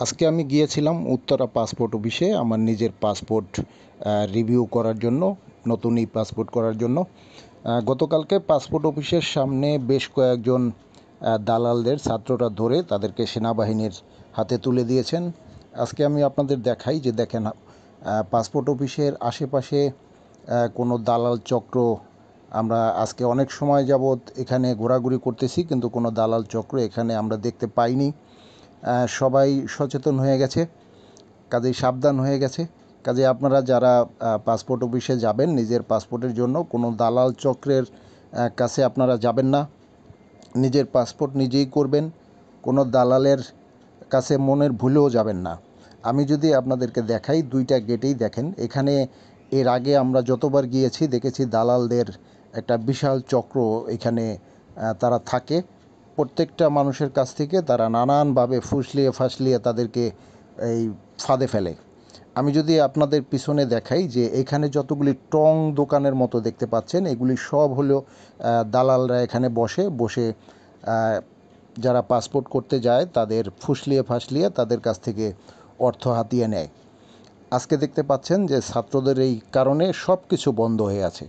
আজকে আমি গিয়েছিলাম উত্তরা পাসপোর্ট অফিসে আমার নিজের পাসপোর্ট রিভিউ করার জন্য, নতুন পাসপোর্ট করার জন্য। গতকালকে পাসপোর্ট অফিসের সামনে বেশ কয়েকজন দালালদের ছাত্ররা ধরে তাদেরকে সেনাবাহিনীর হাতে তুলে দিয়েছেন। আজকে আমি আপনাদের দেখাই যে দেখেন, পাসপোর্ট অফিসের আশেপাশে কোনো দালাল চক্র, আমরা আজকে অনেক সময় যাবৎ এখানে ঘোরাঘুরি করতেছি, কিন্তু কোনো দালাল চক্র এখানে আমরা দেখতে পাইনি। সবাই সচেতন হয়ে গেছে, কাজেই সাবধান হয়ে গেছে। কাজে আপনারা যারা পাসপোর্ট অফিসে যাবেন নিজের পাসপোর্টের জন্য, কোনো দালাল চক্রের কাছে আপনারা যাবেন না। নিজের পাসপোর্ট নিজেই করবেন, কোনো দালালের কাছে মনের ভুলেও যাবেন না। আমি যদি আপনাদেরকে দেখাই, দুইটা গেটেই দেখেন, এখানে এর আগে আমরা যতবার গিয়েছি দেখেছি দালালদের একটা বিশাল চক্র এখানে তারা থাকে। প্রত্যেকটা মানুষের কাছ থেকে তারা নানানভাবে ফুসলিয়ে ফাসলিয়ে তাদেরকে এই ফাঁদে ফেলে। আমি যদি আপনাদের পিছনে দেখাই যে এখানে যতগুলি টং দোকানের মতো দেখতে পাচ্ছেন, এগুলি সব হলো দালালরা এখানে বসে বসে যারা পাসপোর্ট করতে যায় তাদের ফুসলিয়ে ফাসলিয়ে তাদের কাছ থেকে অর্থ হাতিয়ে নেয়। আজকে দেখতে পাচ্ছেন যে ছাত্রদের এই কারণে সব কিছু বন্ধ হয়ে আছে।